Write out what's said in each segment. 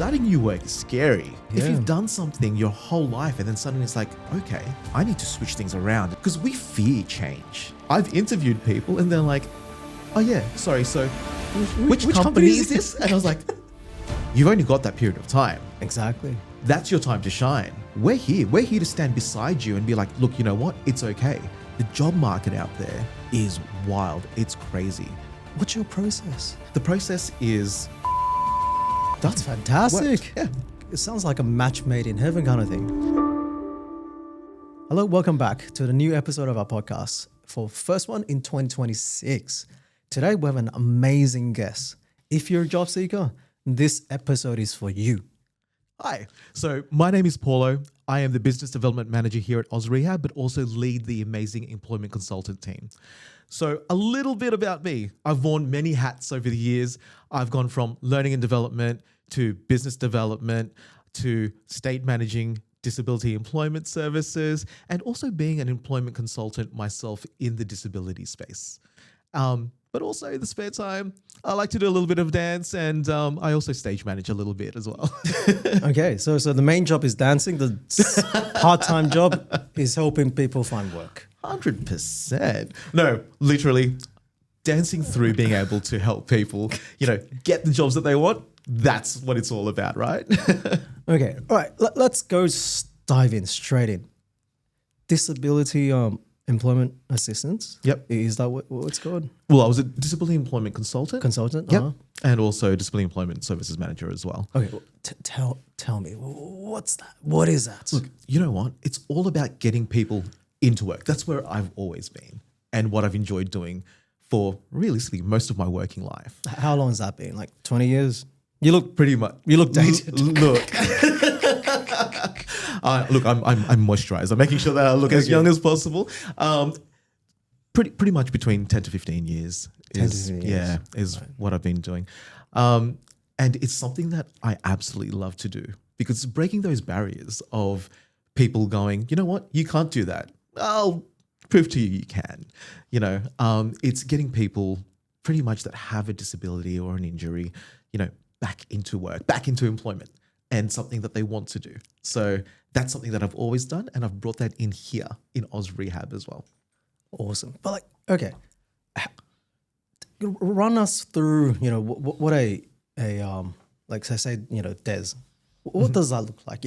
starting new work is scary. Yeah. If you've done something your whole life and then suddenly it's like, okay, I need to switch things around because we fear change. I've interviewed people and they're like, oh yeah, sorry, so which company is this? And I was like, you've only got that period of time. Exactly. That's your time to shine. We're here to stand beside you and be like, look, you know what? It's okay. The job market out there is wild. It's crazy. What's your process? The process is... That's fantastic. Yeah. It sounds like a match made in heaven kind of thing. Hello, welcome back to the new episode of our podcast for first one in 2026. Today we have an amazing guest. If you're a job seeker, this episode is for you. Hi. So my name is Paulo. I am the business development manager here at AusRehab, but also lead the amazing employment consultant team. So a little bit about me. I've worn many hats over the years. I've gone from learning and development to business development to state managing disability employment services and also being an employment consultant myself in the disability space. But also in the spare time, I like to do a little bit of dance and I also stage manage a little bit as well. Okay, so the main job is dancing. The part-time job is helping people find work. 100%. No, literally dancing through being able to help people, get the jobs that they want. That's what it's all about, right? Okay, all right, let's go dive in straight in. Disability employment assistance. Yep. Is that what it's called? Well, I was a disability employment consultant. Consultant? Yep. Uh-huh. And also disability employment services manager as well. Okay, well, tell me, what's that? What is that? Look, you know what? It's all about getting people into work. That's where I've always been and what I've enjoyed doing for realistically most of my working life. How long has that been? Like 20 years? You look Pretty much. You look dated. Look. Look, I'm moisturized. I'm making sure that I look as young as possible. Pretty much between 10 to 15 years. 10 to 15 years. Is what I've been doing. And it's something that I absolutely love to do because it's breaking those barriers of people going, you know what, you can't do that. I'll prove to you can. It's getting people pretty much that have a disability or an injury, back into work, back into employment and something that they want to do. So that's something that I've always done and I've brought that in here in RehAB as well. Awesome. But okay, run us through, what a like I say, Des, what does that look like?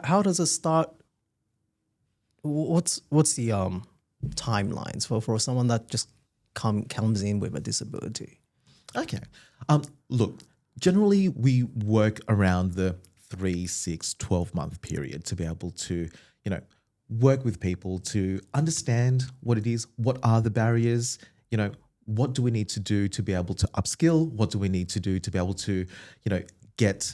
How does it start? What's the timelines for someone that just comes in with a disability? Okay. Look, generally we work around the 3, 6, 12-month period to be able to, work with people to understand what it is, what are the barriers, what do we need to do to be able to upskill, what do we need to do to be able to, get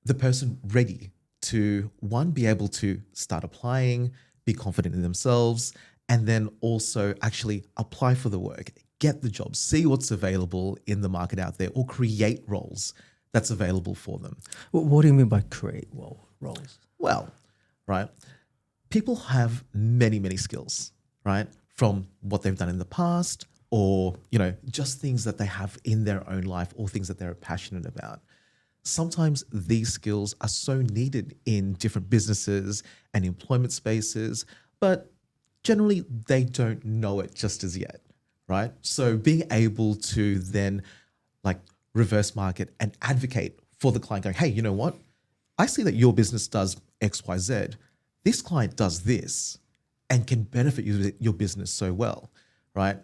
the person ready to, one, be able to start applying, be confident in themselves, and then also actually apply for the work, get the job, see what's available in the market out there or create roles that's available for them. What do you mean by create roles? Well, right, people have many, many skills, right, from what they've done in the past or, just things that they have in their own life or things that they're passionate about. Sometimes these skills are so needed in different businesses and employment spaces, but generally they don't know it just as yet, right? So being able to then reverse market and advocate for the client going, hey, you know what? I see that your business does X, Y, Z. This client does this and can benefit your business so well, right?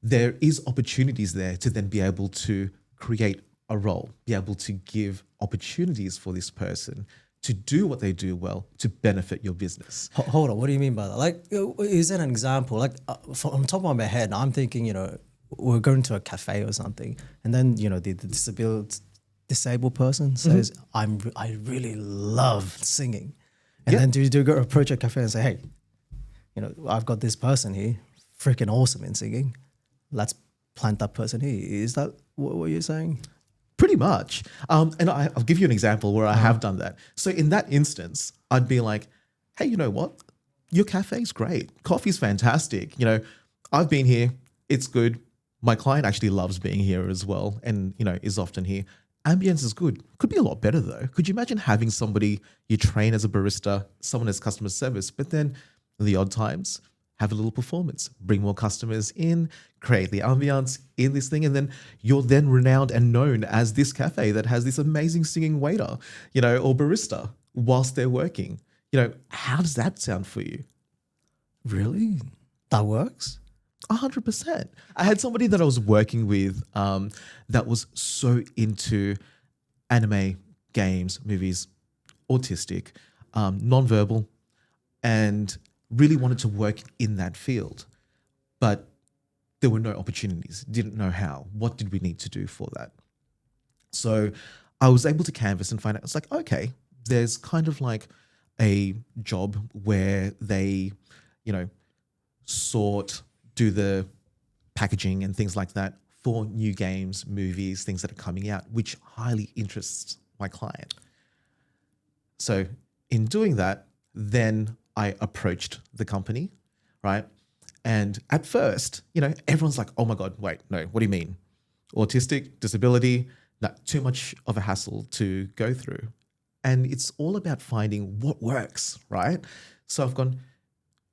There is opportunities there to then be able to create a role, be able to give opportunities for this person to do what they do well to benefit your business. Hold on, what do you mean by that? Is that an example? From top of my head, I'm thinking, we're going to a cafe or something, and then the disabled person says, I really love singing, and then do you go approach a cafe and say, hey, I've got this person here, freaking awesome in singing. Let's plant that person here. Is that what you're saying? Pretty much. And I'll give you an example where I have done that. So in that instance, I'd be like, hey, you know what? Your cafe's great. Coffee's fantastic. I've been here. It's good. My client actually loves being here as well and, is often here. Ambience is good. Could be a lot better though. Could you imagine having somebody you train as a barista, someone as customer service, but then the odd times have a little performance, bring more customers in, create the ambience in this thing, and then you're then renowned and known as this cafe that has this amazing singing waiter, or barista whilst they're working. How does that sound for you? Really? That works? 100%. I had somebody that I was working with that was so into anime, games, movies, autistic, nonverbal, and really wanted to work in that field. But there were no opportunities, didn't know how. What did we need to do for that? So I was able to canvas and find out, it's like, okay, there's kind of like a job where they, do the packaging and things like that for new games, movies, things that are coming out, which highly interests my client. So in doing that, then I approached the company, right? And at first, everyone's like, oh my God, wait, no, what do you mean? Autistic, disability, not too much of a hassle to go through. And it's all about finding what works, right? So I've gone,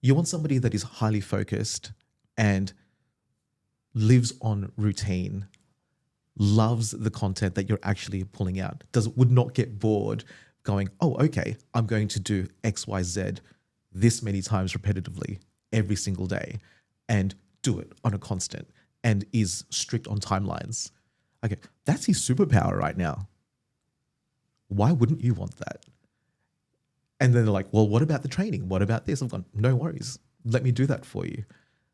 you want somebody that is highly focused and lives on routine, loves the content that you're actually pulling out, would not get bored going, oh, okay, I'm going to do X, Y, Z this many times repetitively every single day and do it on a constant and is strict on timelines. Okay, that's his superpower right now. Why wouldn't you want that? And then they're like, well, what about the training? What about this? I've gone, no worries. Let me do that for you.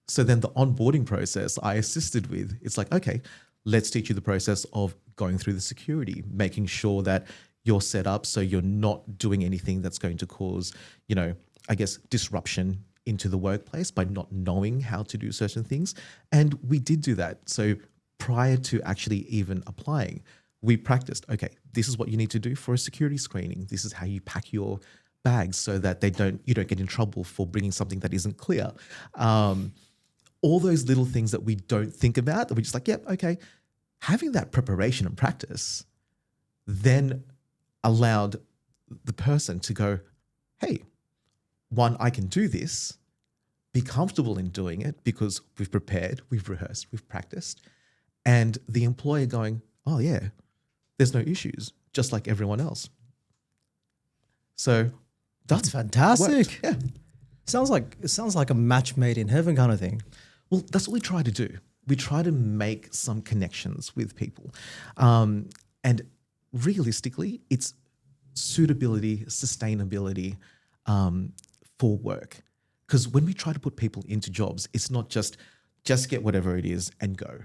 So then the onboarding process I assisted with, it's like, okay, let's teach you the process of going through the security, making sure that you're set up so you're not doing anything that's going to cause, disruption into the workplace by not knowing how to do certain things. And we did do that. So prior to actually even applying, we practiced, okay, this is what you need to do for a security screening. This is how you pack your bags so that you don't get in trouble for bringing something that isn't clear. All those little things that we don't think about, that we're just like, yep, okay. Having that preparation and practice then allowed the person to go, hey, one, I can do this, be comfortable in doing it because we've prepared, we've rehearsed, we've practiced. And the employer going, oh yeah, there's no issues, just like everyone else. So that's fantastic. Yeah. It sounds like a match made in heaven kind of thing. Well, that's what we try to do. We try to make some connections with people. And realistically, it's suitability, sustainability for work. Because when we try to put people into jobs, it's not just get whatever it is and go.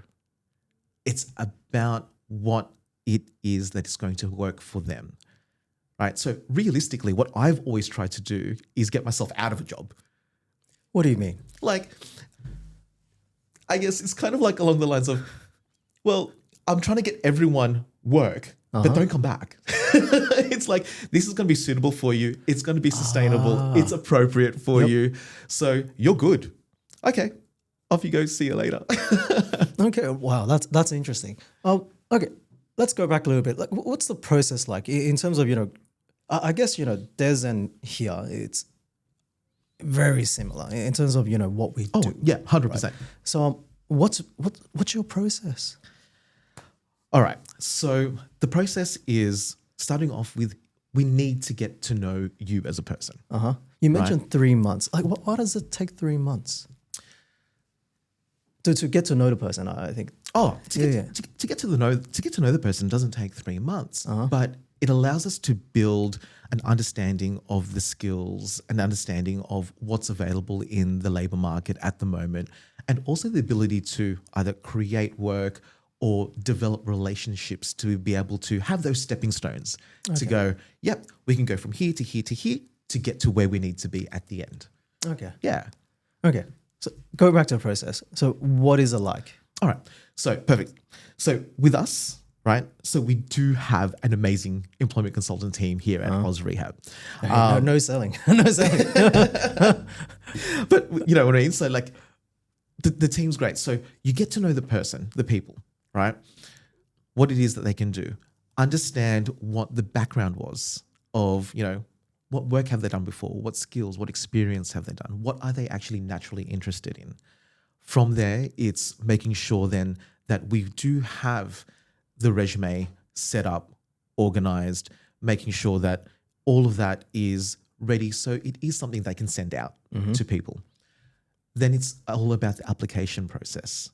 It's about what it is that is going to work for them, right? So realistically, what I've always tried to do is get myself out of a job. What do you mean? Like, I guess it's kind of like along the lines of, well, I'm trying to get everyone work, but don't come back. It's like, this is going to be suitable for you. It's going to be sustainable. It's appropriate for you. So you're good. Okay. Off you go. See you later. Okay. Wow. That's interesting. Okay. Let's go back a little bit. Like, what's the process like in terms of, I guess, Des and here, it's very similar in terms of, what we do. Oh, yeah, 100%. Right? So what's your process? All right. So the process is starting off with, we need to get to know you as a person. You mentioned 3 months. Like, why does it take 3 months? To get to know the person, I think. To get to know the person doesn't take 3 months, but it allows us to build an understanding of the skills, an understanding of what's available in the labor market at the moment, and also the ability to either create work or develop relationships to be able to have those stepping stones to go, yep, we can go from here to here to here to get to where we need to be at the end. Okay. Yeah. Okay. So go back to the process. So what is it like? All right. So perfect. So with us, right? So we do have an amazing employment consultant team here at AusRehab. No selling. No selling. But you know what I mean? So like the team's great. So you get to know the person, the people, right? What it is that they can do. understand what the background was of, what work have they done before? What skills, what experience have they done? What are they actually naturally interested in? From there, it's making sure then that we do have the resume set up, organized, making sure that all of that is ready so it is something they can send out to people. Then it's all about the application process.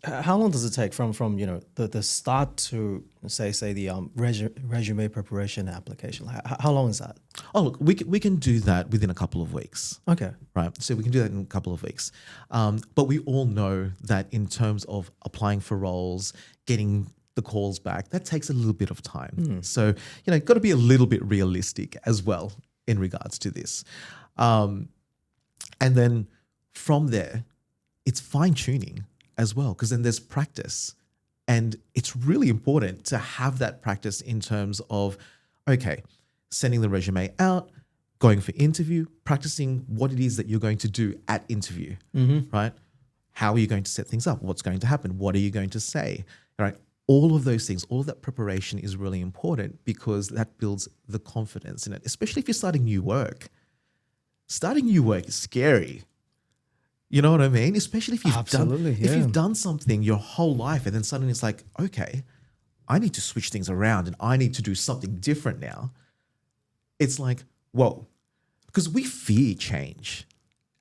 How long does it take from the start to say the resume preparation application? How long is that? Oh, look, we can do that within a couple of weeks. Okay. Right. So we can do that in a couple of weeks. But we all know that in terms of applying for roles, getting the calls back, that takes a little bit of time. So, got to be a little bit realistic as well in regards to this. And then from there, it's fine tuning as well, because then there's practice. And it's really important to have that practice in terms of, okay, sending the resume out, going for interview, practicing what it is that you're going to do at interview, right? How are you going to set things up? What's going to happen? What are you going to say? Right? All of those things, all of that preparation is really important because that builds the confidence in it, especially if you're starting new work. Starting new work is scary. You know what I mean? Especially if you've done something your whole life and then suddenly it's like, okay, I need to switch things around and I need to do something different now. It's like, whoa, because we fear change.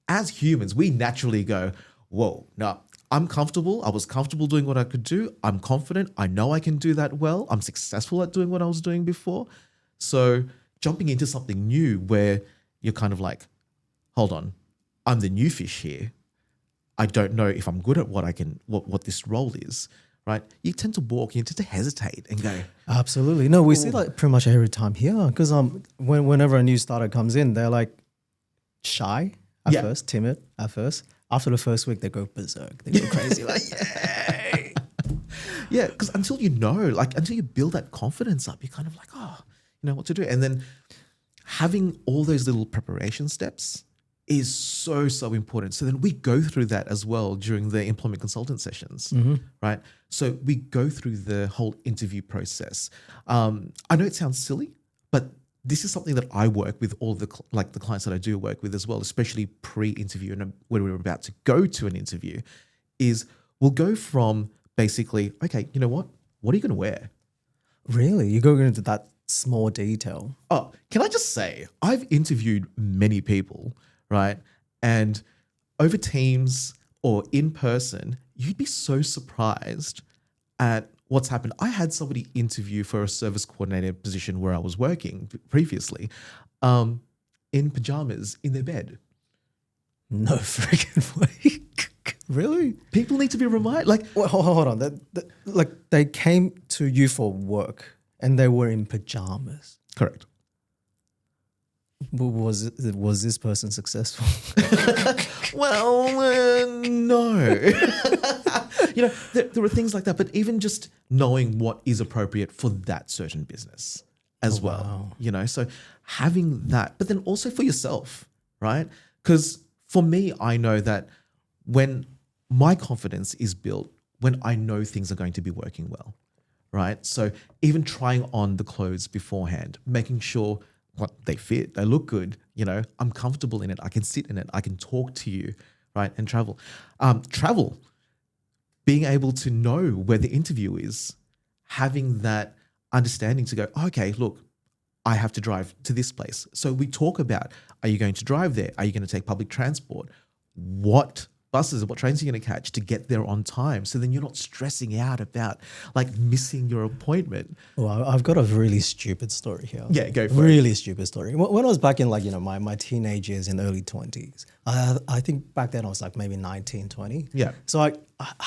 As humans, we naturally go, whoa, no, I'm comfortable. I was comfortable doing what I could do. I'm confident. I know I can do that well. I'm successful at doing what I was doing before. So jumping into something new where you're kind of like, hold on, I'm the new fish here. I don't know if I'm good at what this role is, right? You tend to balk, you tend to hesitate and go. Absolutely. No, we see that pretty much every time here because whenever a new starter comes in, they're like shy at first, timid at first. After the first week, they go berserk. They go crazy. Like, yay! Yeah, because until until you build that confidence up, you're kind of like, oh, you know what to do. And then having all those little preparation steps is so, so important. So then we go through that as well during the employment consultant sessions, right? So we go through the whole interview process. I know it sounds silly, but this is something that I work with all the clients that I do work with as well, especially pre-interview and when we're about to go to an interview, is we'll go from basically, okay, you know what are you going to wear? Really? You go into that small detail? Oh, can I just say, I've interviewed many people, right? And over Teams or in person, you'd be so surprised at what's happened. I had somebody interview for a service coordinator position where I was working previously in pajamas in their bed. No freaking way. Really? People need to be reminded. Like, well, hold on. They came to you for work and they were in pajamas. Correct. Was this person successful? Well, no. There were things like that, but even just knowing what is appropriate for that certain business as well, so having that, but then also for yourself, right? Because for me, I know that when my confidence is built, when I know things are going to be working well, right? So even trying on the clothes beforehand, making sure they fit, they look good, I'm comfortable in it, I can sit in it, I can talk to you, right? And travel. Being able to know where the interview is, having that understanding to go, okay, look, I have to drive to this place. So we talk about, are you going to drive there? Are you going to take public transport? What buses, what trains are you going to catch to get there on time? So then you're not stressing out about missing your appointment. Well, I've got a really stupid story here. Yeah, go for it. Really stupid story. When I was back in my teenage years in early 20s, I think back then I was maybe 19, 20. Yeah. So I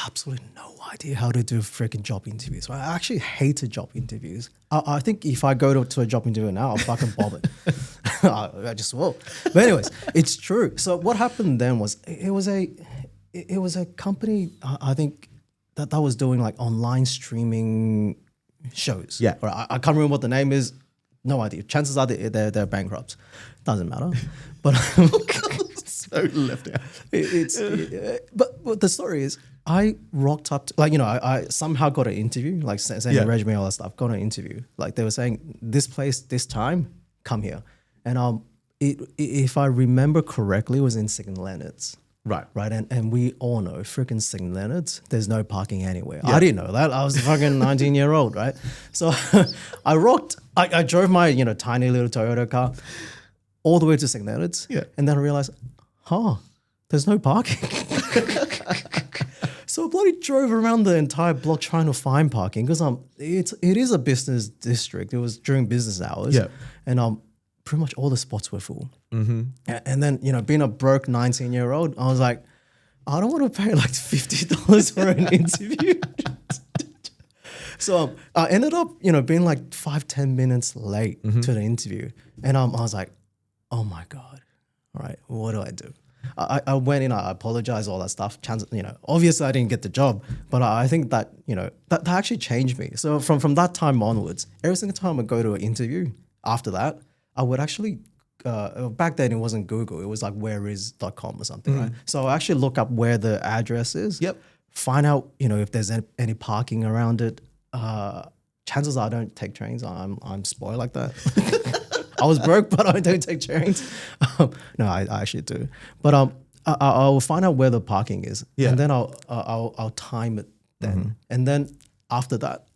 absolutely no idea how to do freaking job interviews. I actually hated job interviews. I think if I go to a job interview now, I'll fucking bomb it. I just will. But anyways, it's true. So what happened then was it was a company, I think that was doing online streaming shows. Yeah. Or I can't remember what the name is. No idea. Chances are they're bankrupt. Doesn't matter. But So left out. But the story is, I rocked up, I somehow got an interview, like sending a resume, all that stuff, got an interview. Like they were saying, this place, this time, come here. And if I remember correctly, it was in St. Leonard's. Right. Right. And we all know, freaking St. Leonard's, there's no parking anywhere. Yeah. I didn't know that. I was a fucking 19-year-old, right? So I drove my, tiny little Toyota car all the way to St. Leonard's. Yeah. And then I realized, there's no parking. So I bloody drove around the entire block trying to find parking because it is a business district. It was during business hours. Yeah. And pretty much all the spots were full. Mm-hmm. And then, being a broke 19-year-old, I was like, I don't want to pay like $50 for an interview. So I ended up, being like 5-10 minutes late to the interview. And I was like, oh my God, all right, what do I do? I went in, I apologized, all that stuff. Obviously I didn't get the job, but I think that, that actually changed me. So from that time onwards, every single time I go to an interview after that, I would actually, back then it wasn't Google, it was like whereis.com or something, right? So I actually look up where the address is. Yep. Find out, if there's any parking around it. Chances are I don't take trains. I'm spoiled like that. I was broke, but I don't take trains. No, I actually do. But I'll find out where the parking is, and then I'll time it then, and then after that,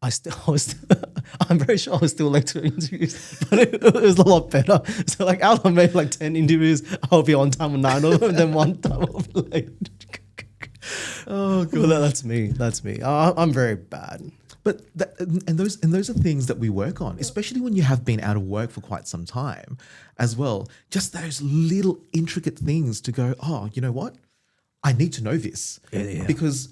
I'm very sure I was still late to interviews, but it was a lot better. So like out of maybe like 10 interviews, I'll be on time with 9 of them, and then one time I'll be late. Oh god, well, that's me. I'm very bad. But those are things that we work on, especially when you have been out of work for quite some time as well. Just those little intricate things to go, oh, you know what? I need to know this. Yeah. Because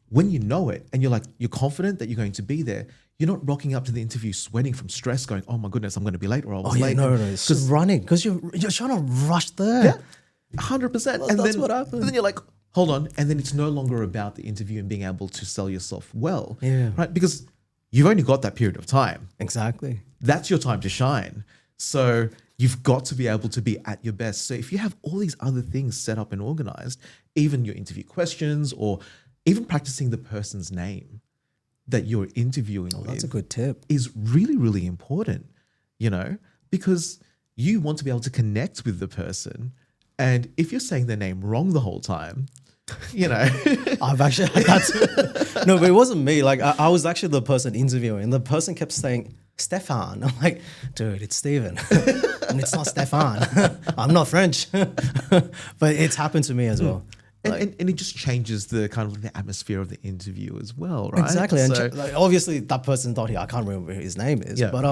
when you know it and you're confident that you're going to be there, you're not rocking up to the interview sweating from stress going, oh my goodness, I'm going to be late or I was late. No. It's just running because you're trying to rush there. Yeah, 100%. Well, and that's then, what happened. And then you're like, hold on. And then it's no longer about the interview and being able to sell yourself well. Yeah. Right? Because you've only got that period of time. Exactly. That's your time to shine. So you've got to be able to be at your best. So if you have all these other things set up and organized, even your interview questions or even practicing the person's name that you're interviewing with. That's a good tip. Is really, really important, because you want to be able to connect with the person. And if you're saying their name wrong the whole time, I've actually no, but it wasn't me. Like I was actually the person interviewing, and the person kept saying Stefan. I'm like, dude, it's Steven, and it's not Stefan. I'm not French, but it's happened to me as well. And it just changes the kind of the atmosphere of the interview as well, right? Exactly. And obviously that person thought I can't remember who his name is. Yeah. But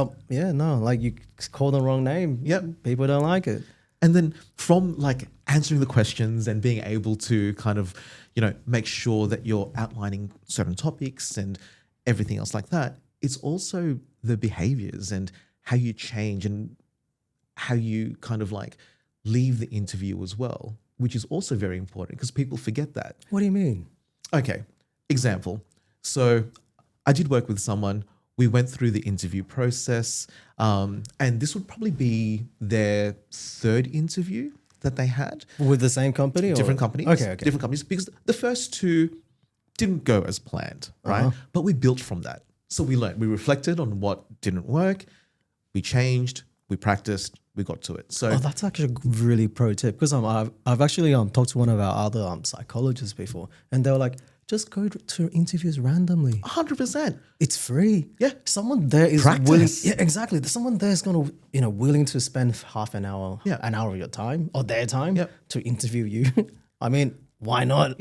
like you call the wrong name. Yep. People don't like it. And then from like answering the questions and being able to kind of, make sure that you're outlining certain topics and everything else like that, it's also the behaviors and how you change and how you kind of like leave the interview as well, which is also very important because people forget that. What do you mean? Okay, example. So I did work with someone. We went through the interview process, and this would probably be their third interview that they had. With the same company? Different companies. Okay. Different companies, because the first two didn't go as planned, right? But we built from that. So we learned, we reflected on what didn't work, we changed, we practiced, we got to it. So that's actually a really pro tip because I've actually talked to one of our other psychologists before, and they were like, just go to interviews randomly. 100%. It's free. Yeah. Someone there is Practice. willing. Yeah, exactly. Someone there is going to, willing to spend half an hour, Yeah. an hour of your time or their time Yep. to interview you. I mean, why not?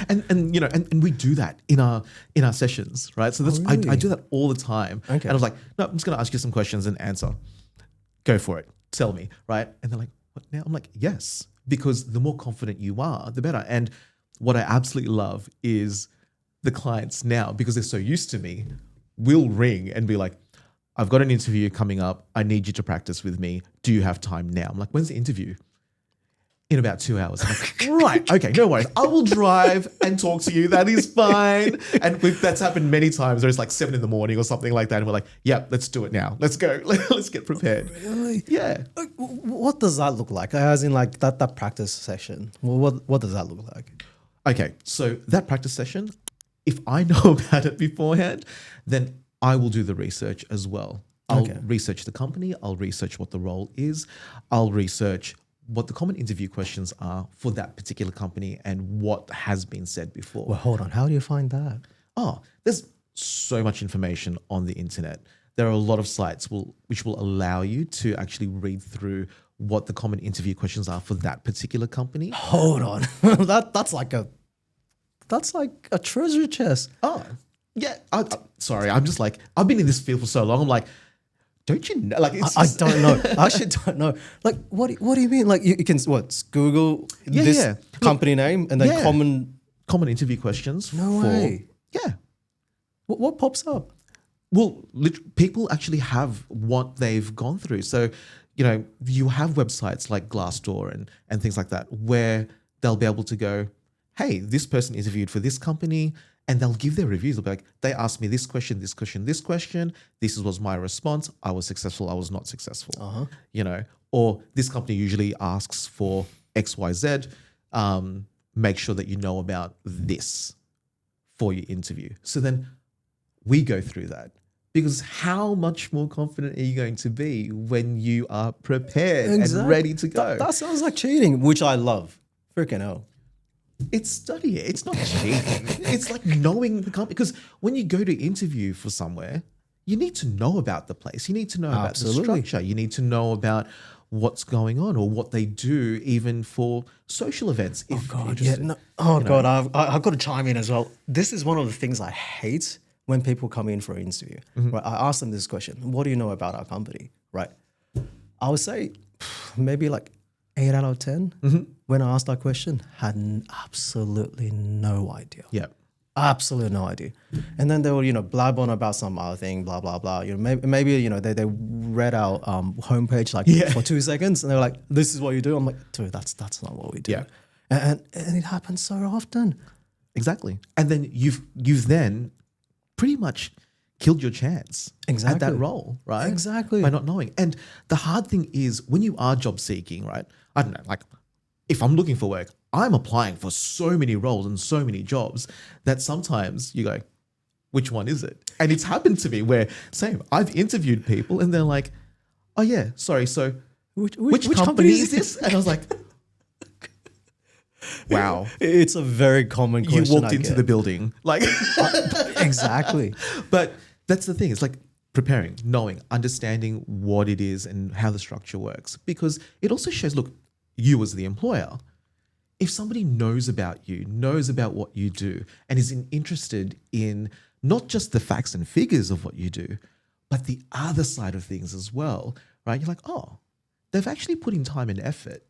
And we do that in our sessions, right? So that's really? I do that all the time. Okay. And I was like, no, I'm just going to ask you some questions and answer. Go for it. Tell me, right? And they're like, what now? I'm like, yes, because the more confident you are, the better. And what I absolutely love is the clients now, because they're so used to me, will ring and be like, I've got an interview coming up. I need you to practice with me. Do you have time now? I'm like, when's the interview? in about 2 hours. I'm like, right, okay, no worries. I will drive and talk to you. That is fine. And that's happened many times. There's like 7 a.m. or something like that. And we're like, yeah, let's do it now. Let's go. Let's get prepared. Really? Yeah. What does that look like? As in like that practice session. What does that look like? Okay, so that practice session, if I know about it beforehand, then I will do the research as well. I'll research the company. I'll research what the role is. I'll research what the common interview questions are for that particular company and what has been said before. Well, hold on. How do you find that? Oh, there's so much information on the internet. There are a lot of sites which will allow you to actually read through what the common interview questions are for that particular company. Hold on. That's like a treasure chest. Oh, yeah. Sorry, I'm just like, I've been in this field for so long. I'm like, don't you know? Like, I don't know. I actually don't know. Like, what do you mean? Like, you can Google this company name and then common interview questions. No way. Yeah. What pops up? Well, people actually have what they've gone through. So, you have websites like Glassdoor and things like that where they'll be able to go, hey, this person interviewed for this company, and they'll give their reviews. They'll be like, they asked me this question, this question, this question. This was my response. I was successful. I was not successful. Or this company usually asks for X, Y, Z. Make sure that you know about this for your interview. So then we go through that. Because how much more confident are you going to be when you are prepared and ready to go? That sounds like cheating, which I love. Freaking hell. It's studying. It's not cheating. It's like knowing the company. Because when you go to interview for somewhere, you need to know about the place. You need to know about the structure. You need to know about what's going on or what they do, even for social events. I've got to chime in as well. This is one of the things I hate when people come in for an interview. Right? I ask them this question: what do you know about our company? Right? I would say maybe like 8 out of 10 when I asked that question had absolutely no idea. Yeah. Absolutely no idea. And then they would, blab on about some other thing, blah, blah, blah. Maybe they read our homepage for 2 seconds and they were like, this is what you do. I'm like, dude, that's not what we do. Yeah. And it happens so often. Exactly. And then you've then pretty much killed your chance at that role, right? Exactly. By not knowing. And the hard thing is when you are job seeking, right? I don't know, like if I'm looking for work, I'm applying for so many roles and so many jobs that sometimes you go, which one is it? And it's happened to me where, same, I've interviewed people and they're like, oh yeah, sorry, so which company is this? And I was like, wow. It's a very common question. You walked into the building. Like Exactly. But that's the thing. It's like preparing, knowing, understanding what it is and how the structure works. Because it also shows, look, you as the employer, if somebody knows about you, knows about what you do, and is interested in not just the facts and figures of what you do, but the other side of things as well, right? You're like, oh, they've actually put in time and effort.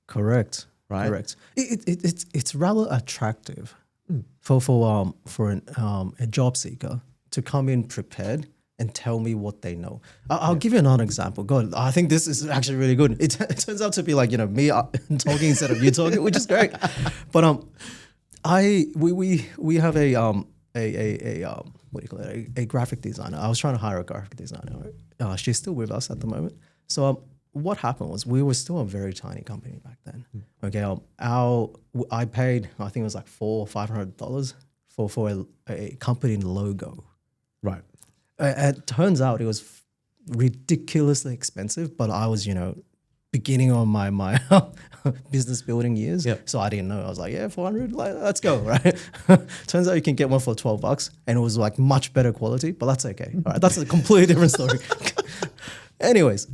Correct. Right. Correct. It's rather attractive for a job seeker to come in prepared and tell me what they know. I'll give you another example. God, I think this is actually really good. It turns out to be like me talking instead of you talking, which is great. But we have a what do you call it? A graphic designer. I was trying to hire a graphic designer. She's still with us at the moment. So what happened was we were still a very tiny company back then. Okay, I paid, I think it was like $400 or $500 for a company logo. Right. It turns out it was ridiculously expensive, but I was, beginning on my business building years. Yep. So I didn't know. I was like, yeah, 400, let's go, right? Turns out you can get one for $12 and it was like much better quality, but that's okay. All right, that's a completely different story. Anyways,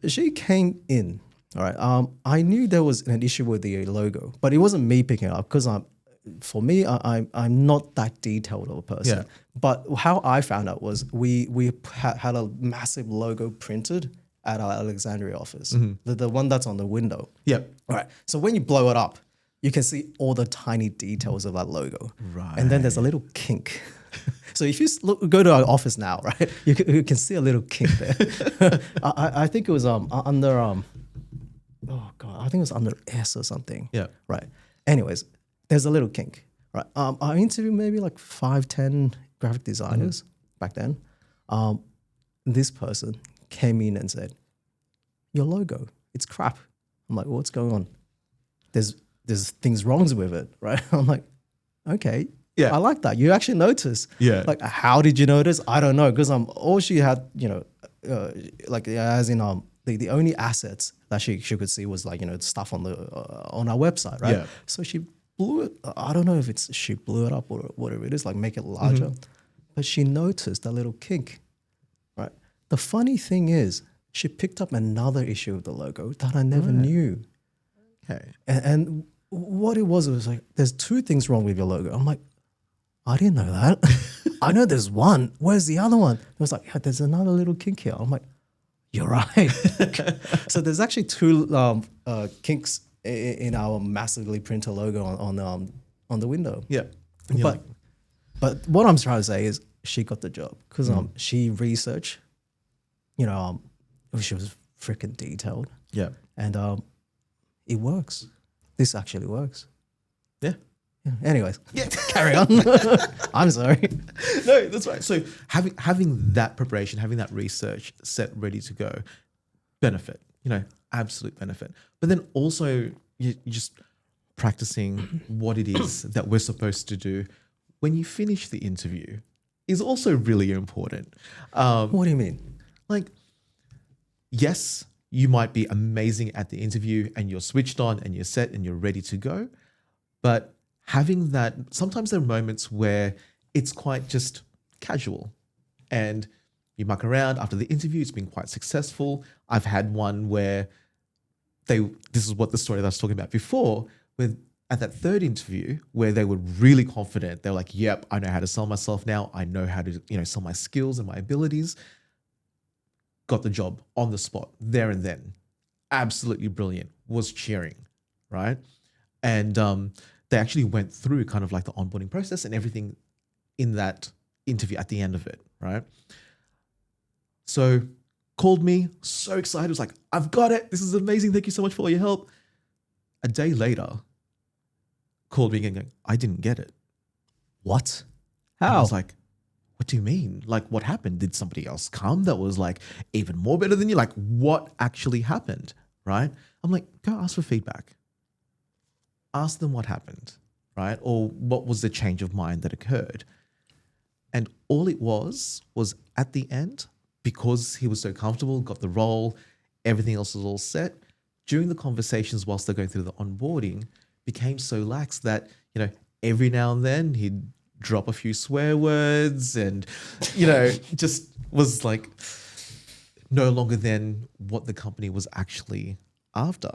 she came in, all right. I knew there was an issue with the logo, but it wasn't me picking it up because I'm not that detailed of a person. Yeah. But how I found out was we had a massive logo printed at our Alexandria office, the one that's on the window. Yep. All right. So when you blow it up, you can see all the tiny details of that logo. Right. And then there's a little kink. So if you go to our office now, right, you can see a little kink there. I think it was under oh God, I think it was under S or something. Yeah. Right. Anyways, there's a little kink. Right. I interviewed maybe like 5, 10 graphic designers back then. This person came in and said, "Your logo, it's crap." I'm like, "What's going on?" There's things wrong with it, right? I'm like, "Okay, Yeah. I like that. You actually noticed." Yeah. Like, how did you notice? I don't know, because all she had, like as in the only assets that she could see was like stuff on the on our website, right? Yeah. So she blew it. I don't know if she blew it up or whatever it is, like make it larger, but she noticed that little kink, right? The funny thing is, she picked up another issue of the logo that I never knew. Okay. And what it was like, there's 2 things wrong with your logo. I'm like, I didn't know that. I know there's one. Where's the other one? It was like, yeah, there's another little kink here. I'm like, you're right. So there's actually 2 kinks in our massively printer logo on the window. Yeah. And you're But what I'm trying to say is she got the job because she researched, she was freaking detailed. yeah. And it works. This actually works. Yeah. Yeah. Anyways, Yeah. carry on. I'm sorry. No, that's right. So having that preparation, having that research set ready to go, benefit, absolute benefit. But then also you just practicing what it is that we're supposed to do when you finish the interview is also really important. What do you mean? Like, yes, you might be amazing at the interview and you're switched on and you're set and you're ready to go. But having that, sometimes there are moments where it's quite just casual and you muck around after the interview. It's been quite successful. I've had one where this is what the story that I was talking about before, where at that 3rd interview where they were really confident. They're like, yep, I know how to sell myself now. I know how to, sell my skills and my abilities. Got the job on the spot there and then. Absolutely brilliant. Was cheering, right? And they actually went through kind of like the onboarding process and everything in that interview at the end of it, right? So called me, so excited. Was like, I've got it. This is amazing. Thank you so much for all your help. A day later, called me again going, I didn't get it. What? And I How? was like, what do you mean? Like, what happened? Did somebody else come that was like even more better than you? Like, what actually happened, right? I'm like, go ask for feedback. Ask them what happened, right? Or what was the change of mind that occurred? And all it was at the end, because he was so comfortable, got the role, everything else was all set, during the conversations whilst they're going through the onboarding, became so lax that, every now and then he'd drop a few swear words and, just was like no longer than what the company was actually after.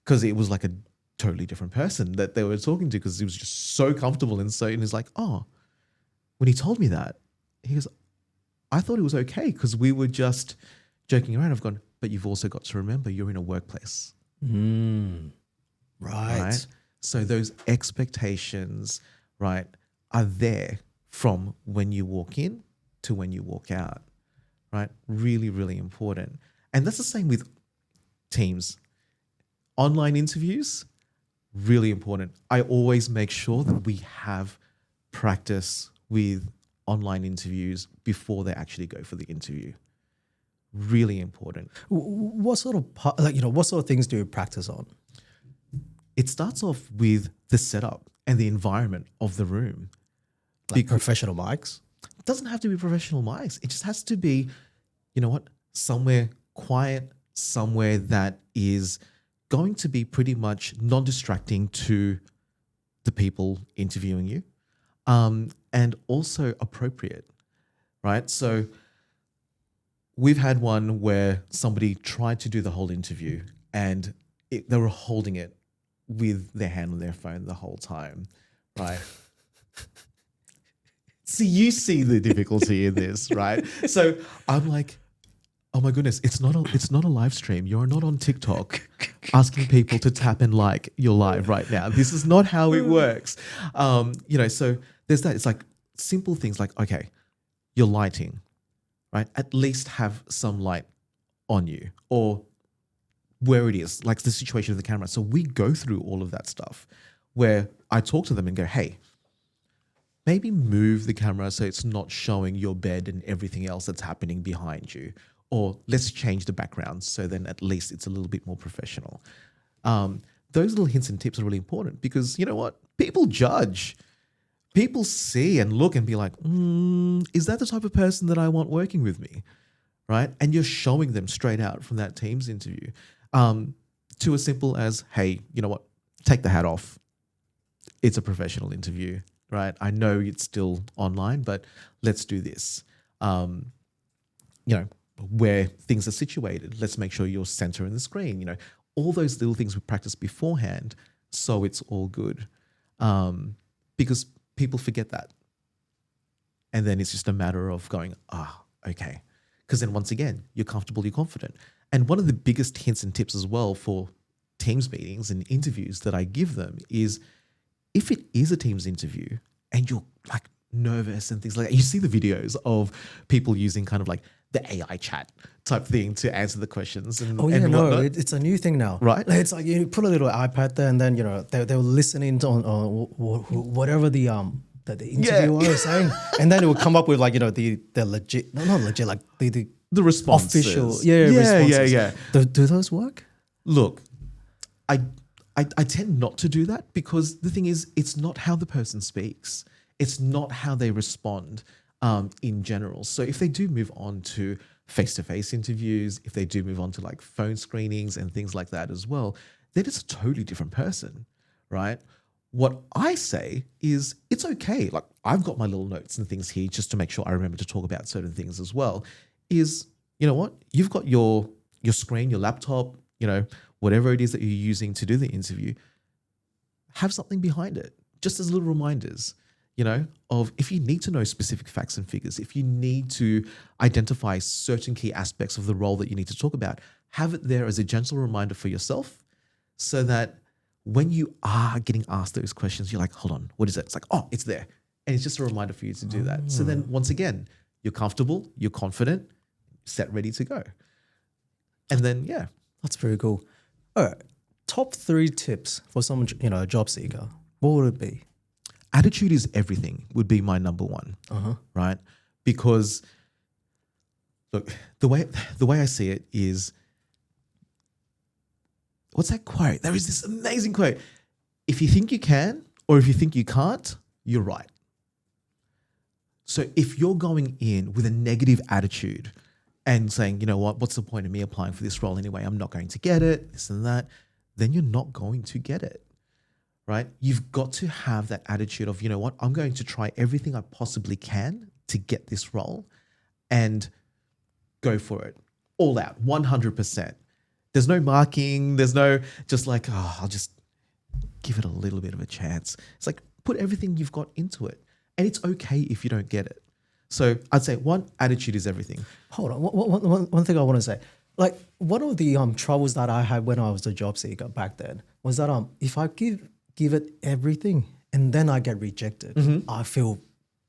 Because it was like a totally different person that they were talking to because he was just so comfortable. And he's like, oh, when he told me that, he goes, I thought it was okay because we were just joking around. I've gone, but you've also got to remember you're in a workplace. Right? So those expectations, right, are there from when you walk in to when you walk out, right? Really, really important. And that's the same with teams. Online interviews, really important. I always make sure that we have practice with online interviews before they actually go for the interview. Really important. What sort of what sort of things do you practice on? It starts off with the setup and the environment of the room. Like professional mics? It doesn't have to be professional mics. It just has to be, somewhere quiet, somewhere that is going to be pretty much non-distracting to the people interviewing you, and also appropriate, right? So we've had one where somebody tried to do the whole interview and they were holding it with their hand on their phone the whole time, right? So you see the difficulty in this, right? So I'm like, oh my goodness, it's not a live stream. You're not on TikTok asking people to tap and like your live right now. This is not how it works. So there's that. It's like simple things like, okay, your lighting, right? At least have some light on you or where it is, like the situation of the camera. So we go through all of that stuff where I talk to them and go, hey, maybe move the camera so it's not showing your bed and everything else that's happening behind you. Or let's change the background so then at least it's a little bit more professional. Those little hints and tips are really important because you know what? People judge. People see and look and be like, is that the type of person that I want working with me? Right? And you're showing them straight out from that Teams interview to as simple as, hey, you know what? Take the hat off. It's a professional interview, right? I know it's still online, but let's do this. Where things are situated. Let's make sure you're center in the screen. You know, all those little things we practice beforehand so it's all good. Because people forget that. And then it's just a matter of going, okay. Because then once again, you're comfortable, you're confident. And one of the biggest hints and tips as well for Teams meetings and interviews that I give them is if it is a Teams interview and you're like nervous and things like that, you see the videos of people using kind of like the AI chat type thing to answer the questions. And, it's a new thing now. Right. It's like you put a little iPad there and then, you know, they were listening to whatever the interviewer is saying. And then it would come up with like, you know, the legit, no, not legit, like the responses. Official. Responses. Yeah. Do those work? Look, I tend not to do that because the thing is, it's not how the person speaks. It's not how they respond in general. So if they do move on to face-to-face interviews, if they do move on to like phone screenings and things like that as well, then it's a totally different person, right? What I say is it's okay. Like I've got my little notes and things here just to make sure I remember to talk about certain things as well. Is, you know what? You've got your screen, your laptop, you know, whatever it is that you're using to do the interview, have something behind it, just as little reminders, you know, of if you need to know specific facts and figures, if you need to identify certain key aspects of the role that you need to talk about, have it there as a gentle reminder for yourself so that when you are getting asked those questions, you're like, hold on, what is it? It's like, oh, it's there. And it's just a reminder for you to do that. So then once again, you're comfortable, you're confident, set, ready to go. And then, yeah. That's pretty cool. All right. Top 3 tips for someone, you know, a job seeker. What would it be? Attitude is everything would be my number one, right? Because look, the way I see it is, what's that quote? There is this amazing quote. If you think you can, or if you think you can't, you're right. So if you're going in with a negative attitude and saying, you know what, what's the point of me applying for this role anyway? I'm not going to get it, this and that, then you're not going to get it, right? You've got to have that attitude of, you know what, I'm going to try everything I possibly can to get this role and go for it all out, 100%. There's no marking. There's no just like, I'll just give it a little bit of a chance. It's like put everything you've got into it. And it's okay if you don't get it. So I'd say one, attitude is everything. Hold on. One thing I want to say. Like one of the troubles that I had when I was a job seeker back then was that if I give it everything and then I get rejected, I feel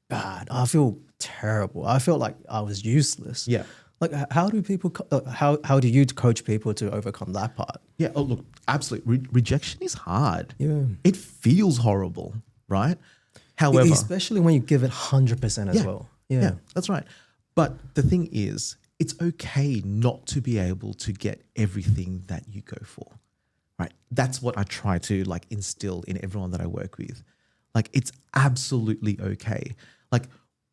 bad. I feel terrible. I feel like I was useless. Yeah. Like how do people? How do you coach people to overcome that part? Yeah. Oh, look, absolutely. Rejection is hard. Yeah. It feels horrible, right? However, especially when you give it 100% as well. Yeah, that's right. But the thing is, it's okay not to be able to get everything that you go for, right? That's what I try to like instill in everyone that I work with. Like it's absolutely okay. Like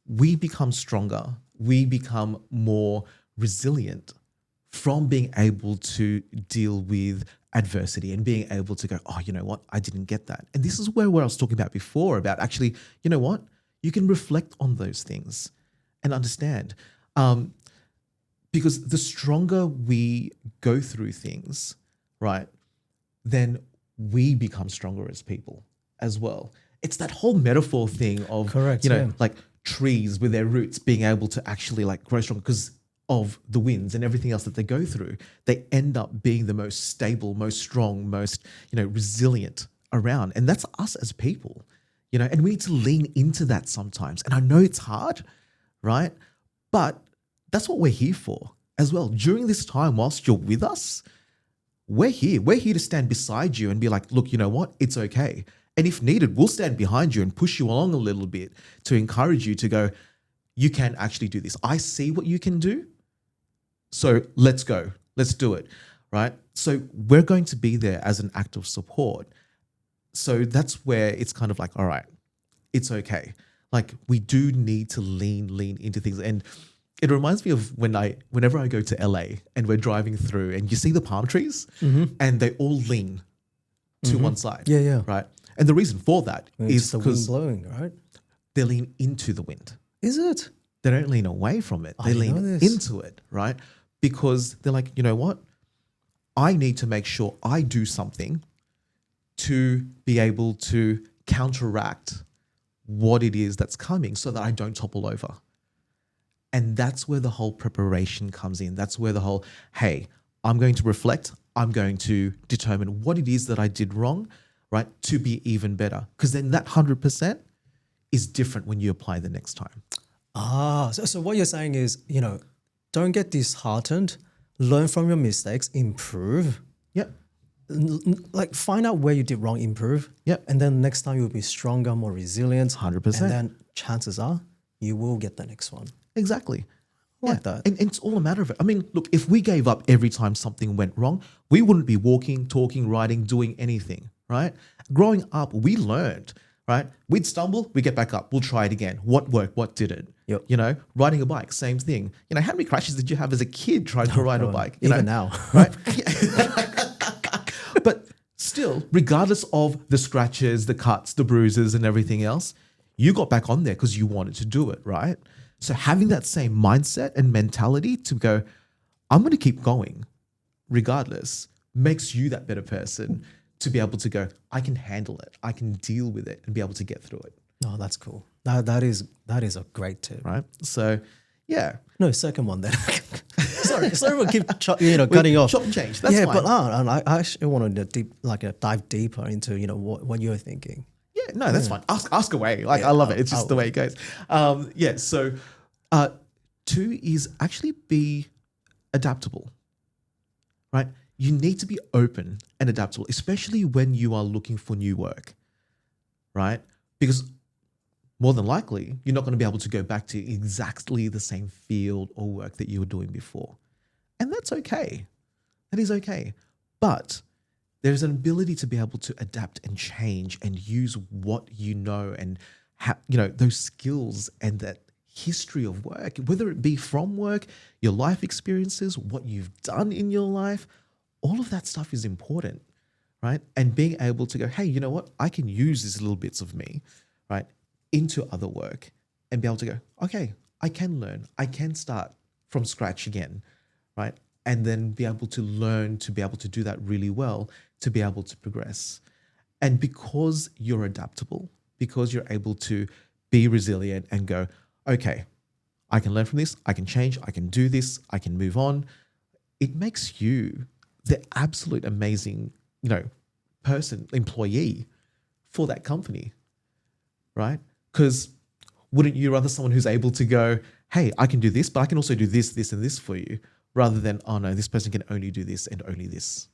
we become stronger, we become more resilient from being able to deal with adversity and being able to go, oh, you know what? I didn't get that. And this is where I was talking about before about actually, you know what? You can reflect on those things and understand. Because the stronger we go through things, right, then we become stronger as people as well. It's that whole metaphor thing of, like trees with their roots being able to actually like grow stronger because of the winds and everything else that they go through. They end up being the most stable, most strong, most, resilient around. And that's us as people, and we need to lean into that sometimes. And I know it's hard, right? But that's what we're here for as well. During this time, whilst you're with us, we're here. We're here to stand beside you and be like, look, you know what? It's okay. And if needed, we'll stand behind you and push you along a little bit to encourage you to go, you can actually do this. I see what you can do. So let's go. Let's do it. Right? So we're going to be there as an act of support. So that's where it's kind of like, all right, it's okay. Like we do need to lean into things. And it reminds me of whenever I go to LA and we're driving through and you see the palm trees and they all lean to one side. Yeah, yeah. Right. And the reason for that is the wind because blowing, right? they lean into the wind. Is it? They don't lean away from it. They lean into it, right? Because they're like, you know what? I need to make sure I do something to be able to counteract what it is that's coming so that I don't topple over. And that's where the whole preparation comes in. That's where the whole, hey, I'm going to reflect. I'm going to determine what it is that I did wrong, right? To be even better. Because then that 100% is different when you apply the next time. So what you're saying is, don't get disheartened, learn from your mistakes, improve. Yep. Like find out where you did wrong, improve. Yep. And then next time you'll be stronger, more resilient. 100%. And then chances are you will get the next one. Exactly. Like that. And it's all a matter of it. I mean, look, if we gave up every time something went wrong, we wouldn't be walking, talking, writing, doing anything, right? Growing up, we learned, right? We'd stumble, we get back up, we'll try it again. What worked, what didn't? Yep. Riding a bike, same thing. How many crashes did you have as a kid trying to ride a bike? Even now. Right? But still, regardless of the scratches, the cuts, the bruises and everything else, you got back on there because you wanted to do it, right? So having that same mindset and mentality to go, I'm going to keep going regardless, makes you that better person to be able to go, I can handle it. I can deal with it and be able to get through it. Oh, that's cool. That is a great tip. Right? So, yeah. No, second one then. sorry, we keep cutting off. Chop and change. That's fine. But I actually want to dive deeper into what you're thinking. Yeah, no, that's fine. Ask away. I love it. It's just the way it goes. So 2 is actually be adaptable, right? You need to be open and adaptable, especially when you are looking for new work, right? Because more than likely, you're not going to be able to go back to exactly the same field or work that you were doing before. And that's okay. That is okay. But there's an ability to be able to adapt and change and use what you know and those skills and that history of work, whether it be from work, your life experiences, what you've done in your life, all of that stuff is important, right? And being able to go, hey, you know what? I can use these little bits of me, right, into other work and be able to go, okay, I can learn. I can start from scratch again, right? And then be able to learn to be able to do that really well, to be able to progress. And because you're adaptable, because you're able to be resilient and go, okay, I can learn from this, I can change, I can do this, I can move on. It makes you the absolute amazing, person, employee for that company, right? Because wouldn't you rather someone who's able to go, hey, I can do this, but I can also do this, this, and this for you, rather than, oh no, this person can only do this and only this.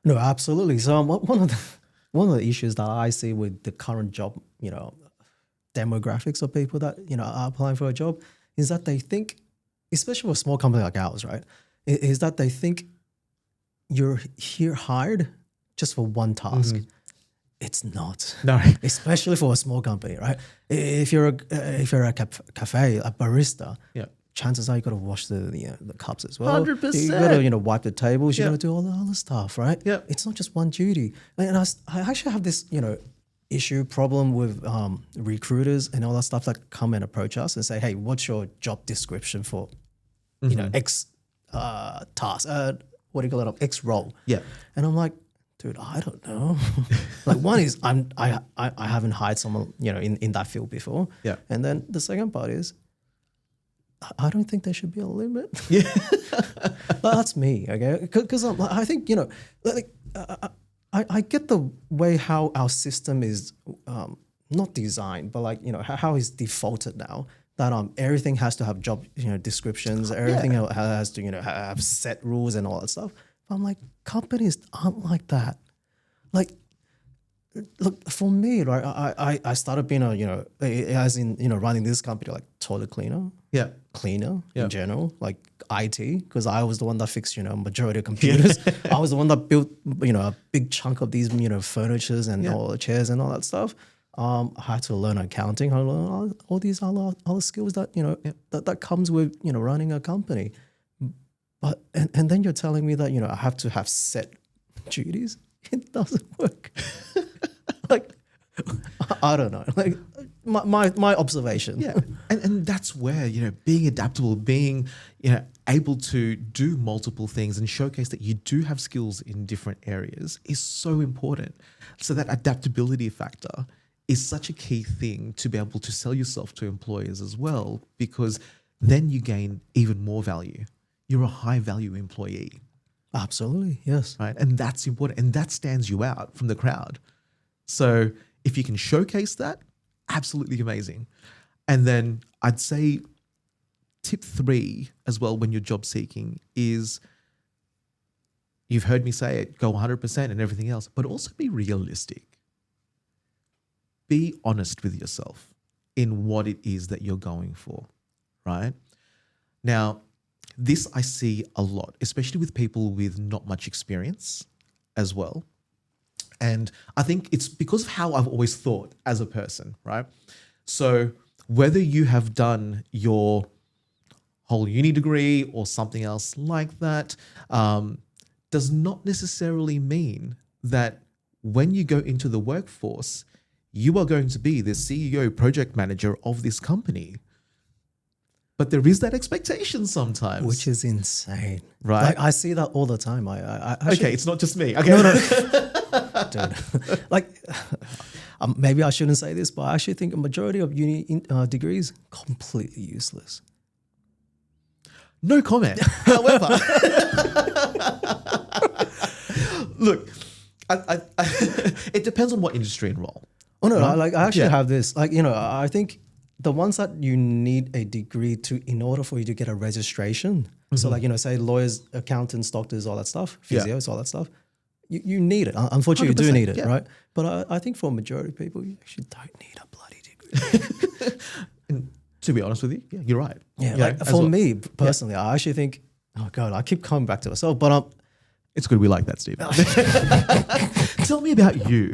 No, absolutely. So one of the issues that I see with the current job, demographics of people that, are applying for a job is that they think, especially for a small company like ours, right, is that they think you're here hired just for one task. Mm-hmm. It's not. No. Especially for a small company, right? If you're a cafe, a barista, chances are you got to wash the cups as well. 100%. You got to wipe the tables. You got to do all the other stuff, right? Yeah. It's not just one duty. And I actually have this problem with recruiters and all that stuff that come and approach us and say, hey, what's your job description for X task? What do you call it? X role. Yeah. And I'm like, dude, I don't know. Like one is I haven't hired someone in that field before. Yeah. And then the second part is I don't think there should be a limit. Yeah. That's me, okay? Because I think I get the way how our system is not designed, but how it's defaulted now. That everything has to have job descriptions. Everything has to have set rules and all that stuff. But I'm like, companies aren't like that. Like, look, for me, right, I started being as in, running this company, like toilet cleaner, Yeah. cleaner Yeah. in general, like IT, because I was the one that fixed, majority of computers. I was the one that built, a big chunk of these, furnitures and all the chairs and all that stuff. I had to learn accounting, I learned all these other skills that, that comes with, running a company. But, and then you're telling me that, I have to have set duties. It doesn't work. Like, I don't know. Like, my observation. Yeah. And that's where, being adaptable, being, able to do multiple things and showcase that you do have skills in different areas is so important. So that adaptability factor is such a key thing to be able to sell yourself to employers as well, because then you gain even more value. You're a high value employee. Absolutely, yes. Right. And that's important. And that stands you out from the crowd. So if you can showcase that, absolutely amazing. And then I'd say tip 3 as well when you're job seeking is, you've heard me say it, go 100% and everything else, but also be realistic. Be honest with yourself in what it is that you're going for, right? Now, this I see a lot, especially with people with not much experience as well. And I think it's because of how I've always thought as a person, right? So whether you have done your whole uni degree or something else like that, does not necessarily mean that when you go into the workforce, you are going to be the CEO, project manager of this company. But there is that expectation sometimes. Which is insane. Right. Like, I see that all the time. I Okay, it's not just me. Okay. No. Dude. Like, maybe I shouldn't say this, but I actually think a majority of uni degrees completely useless. No comment. However, look, I it depends on what industry and role. Oh no, Right? I actually have this. Like, I think the ones that you need a degree to in order for you to get a registration. Mm-hmm. So like, say lawyers, accountants, doctors, all that stuff, physios, all that stuff. You need it. Unfortunately, you do need it, right? But I think for a majority of people, you actually don't need a bloody degree. And to be honest with you, yeah, you're right. Yeah, like for me personally, I actually think, oh God, I keep coming back to myself, but it's good we like that, Steve. Tell me about you.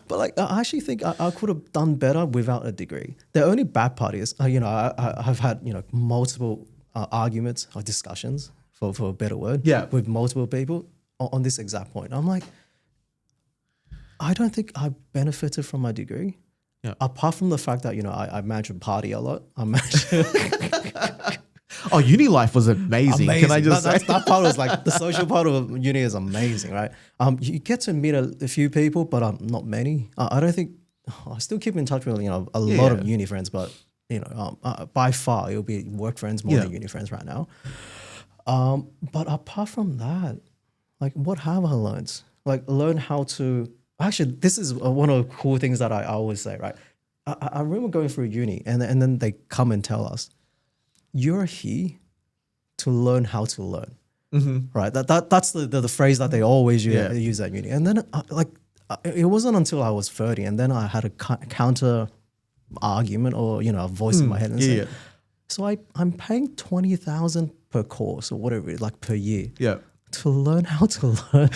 But like, I actually think I could have done better without a degree. The only bad part is, I've had, multiple arguments or discussions, for a better word, with multiple people on this exact point. I'm like, I don't think I benefited from my degree. Yeah. Apart from the fact that, I managed to party a lot. I managed Oh, uni life was amazing. Can I just say? That part was like, the social part of uni is amazing, right? You get to meet a few people, but not many. I don't think, I still keep in touch with, a lot of uni friends, but, by far it'll be work friends more than uni friends right now. But apart from that, like, what have I learned? Like, learn how to, actually, this is one of the cool things that I always say, right? I remember going through uni and then they come and tell us, you're here to learn how to learn, right? That's the phrase that they always use at uni. And then it wasn't until I was 30 and then I had a counter argument or, a voice in my head and say, so I'm paying 20,000 per course or whatever, like per year. Yeah. To learn how to learn.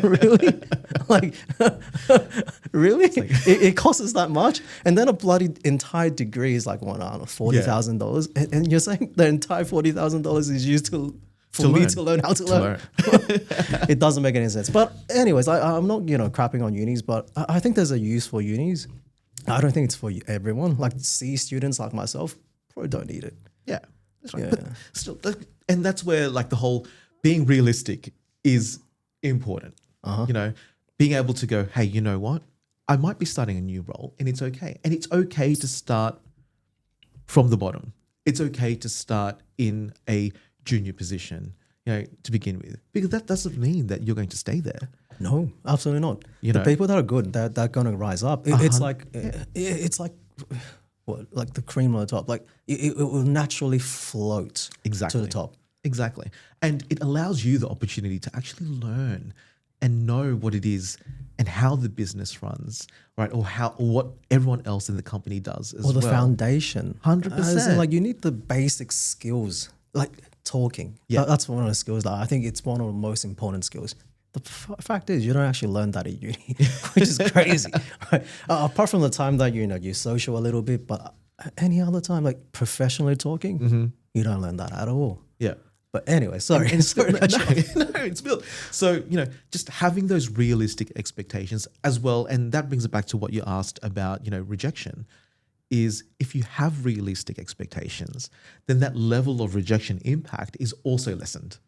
Really? Like, really? It costs us that much? And then a bloody entire degree is like, what, I don't know, $40,000. And you're saying the entire $40,000 is used for me to learn how to learn. It doesn't make any sense. But anyways, I'm not, crapping on unis, but I think there's a use for unis. I don't think it's for everyone. Like C students like myself probably don't need it. Yeah, that's right. Yeah. But still, and that's where like the whole being realistic is important. Being able to go, hey, you know what? I might be starting a new role and it's okay. And it's okay to start from the bottom. It's okay to start in a junior position, to begin with, because that doesn't mean that you're going to stay there. No, absolutely not. The people that are good, they're going to rise up. It's like, what, like the cream on the top. Like it will naturally float to the top. Exactly. And it allows you the opportunity to actually learn and know what it is and how the business runs, right? Or what everyone else in the company does as Or the well. foundation. 100%. As in, like, you need the basic skills, like talking. Yeah. That's one of the skills that I think it's one of the most important skills. The fact is, you don't actually learn that at uni, which is crazy. Right? Apart from the time that you social a little bit, but any other time, like professionally talking, you don't learn that at all. Yeah. But anyway, sorry. No, it's built. So, just having those realistic expectations as well. And that brings it back to what you asked about, rejection is if you have realistic expectations, then that level of rejection impact is also lessened.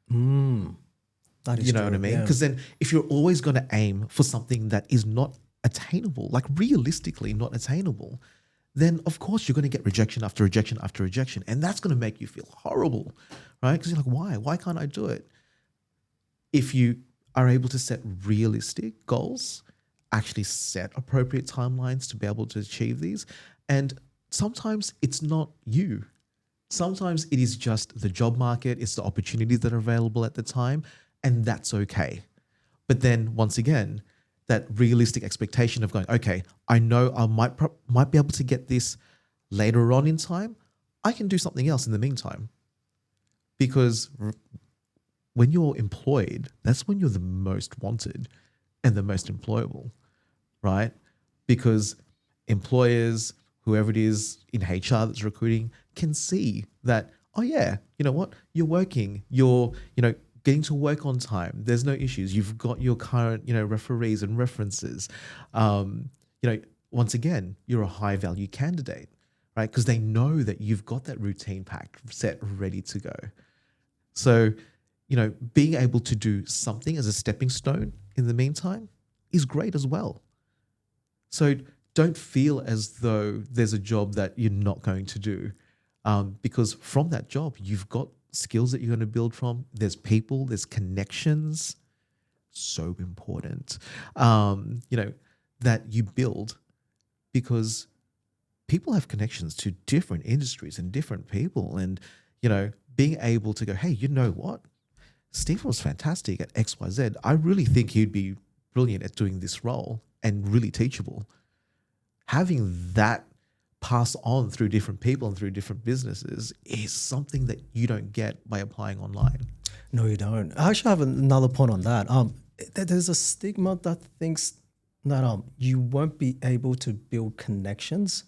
That is You know true, what I mean? yeah. Because then if you're always going to aim for something that is not attainable, like realistically not attainable, then of course you're going to get rejection after rejection after rejection. And that's going to make you feel horrible, right? Because you're like, why? Why can't I do it? If you are able to set realistic goals, actually set appropriate timelines to be able to achieve these. And sometimes it's not you. Sometimes it is just the job market, it's the opportunities that are available at the time, and that's okay. But then once again, that realistic expectation of going, okay, I know I might be able to get this later on in time. I can do something else in the meantime. Because when you're employed, that's when you're the most wanted and the most employable, right? Because employers, whoever it is in HR that's recruiting, can see that, oh yeah, you know what? You're working, you're, getting to work on time. There's no issues. You've got your current, referees and references. Once again, you're a high value candidate, right? Because they know that you've got that routine pack set ready to go. So, being able to do something as a stepping stone in the meantime is great as well. So don't feel as though there's a job that you're not going to do, because from that job, you've got skills that you're going to build from. There's people, there's connections, so important, that you build, because people have connections to different industries and different people. And, being able to go, hey, you know what? Steve was fantastic at XYZ. I really think he'd be brilliant at doing this role and really teachable. Having that pass on through different people and through different businesses is something that you don't get by applying online. No, you don't. I actually have another point on that. There's a stigma that thinks that you won't be able to build connections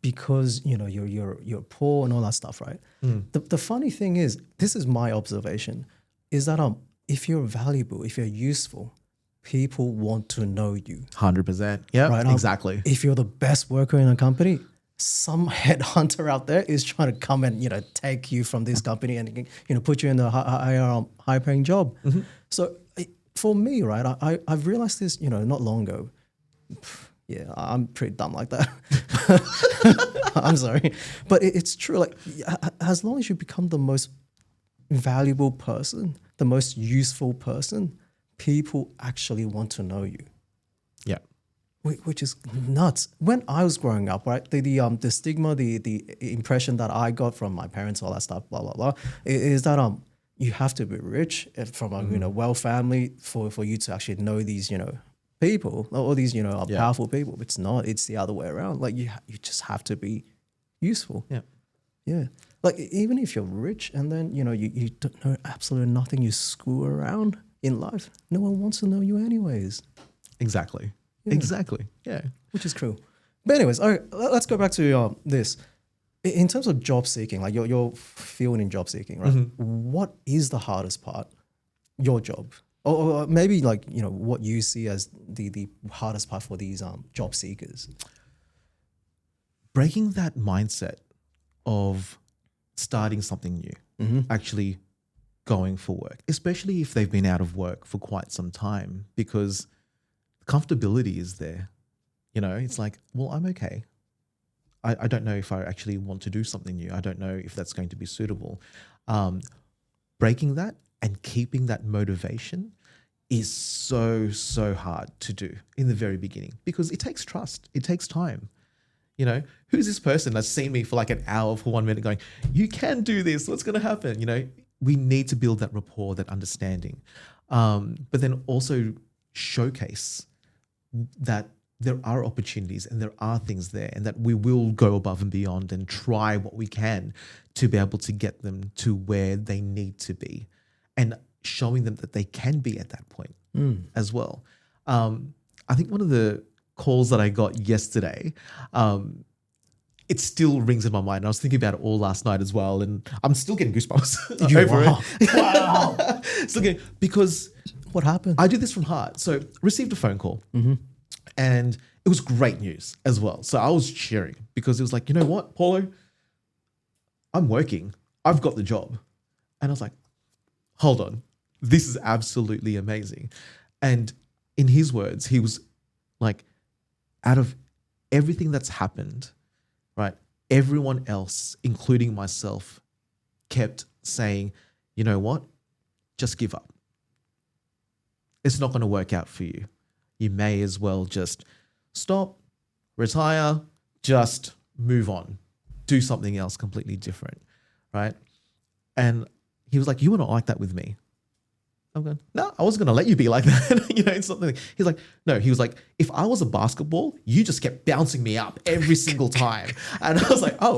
because you're poor and all that stuff, right? The funny thing is, this is my observation, is that if you're valuable, if you're useful, people want to know you. 100%. Yeah, right? exactly. If you're the best worker in a company, some headhunter out there is trying to come and take you from this company and put you in a high paying job. So for me, right, I've realized this not long ago. Yeah, I'm pretty dumb like that. I'm sorry, but it's true. Like, as long as you become the most valuable person, the most useful person, people actually want to know you. Yeah. Which is nuts. When I was growing up, right, the stigma, the impression that I got from my parents, all that stuff, blah blah blah, is that you have to be rich from a well family for you to actually know these people, or these powerful people. It's not. It's the other way around. Like you just have to be useful. Yeah. Like even if you're rich and then you don't know absolutely nothing, you screw around in life, no one wants to know you anyways. Exactly. Yeah. Exactly. Yeah. Which is cool. But anyways, all right, let's go back to this. In terms of job seeking, like your field in job seeking, right? What is the hardest part? Your job, or maybe what you see as the hardest part for these job seekers. Breaking that mindset of starting something new, actually going for work, especially if they've been out of work for quite some time, because comfortability is there. It's like, well, I'm okay. I don't know if I actually want to do something new. I don't know if that's going to be suitable. Breaking that and keeping that motivation is so hard to do in the very beginning, because it takes trust. It takes time. You know, who's this person that's seen me for like an hour for 1 minute going, you can do this. What's going to happen? You know, we need to build that rapport, that understanding. But then also showcase that there are opportunities and there are things there, and that we will go above and beyond and try what we can to be able to get them to where they need to be, and showing them that they can be at that point as well. I think one of the calls that I got yesterday, it still rings in my mind. I was thinking about it all last night as well, and I'm still getting goosebumps over it. Wow. Still getting, because what happened? I do this from heart. So received a phone call, and it was great news as well. So I was cheering because it was like, you know what, Paulo, I'm working. I've got the job. And I was like, hold on, this is absolutely amazing. And in his words, he was like, out of everything that's happened, right, everyone else, including myself, kept saying, you know what, just give up. It's not going to work out for you. You may as well just stop, retire, just move on, do something else completely different, right? And he was like, you were not like that with me. I'm going, no, I wasn't going to let you be like that. You know, it's something. He's like, no, he was like, if I was a basketball, you just kept bouncing me up every single time. And I was like, oh.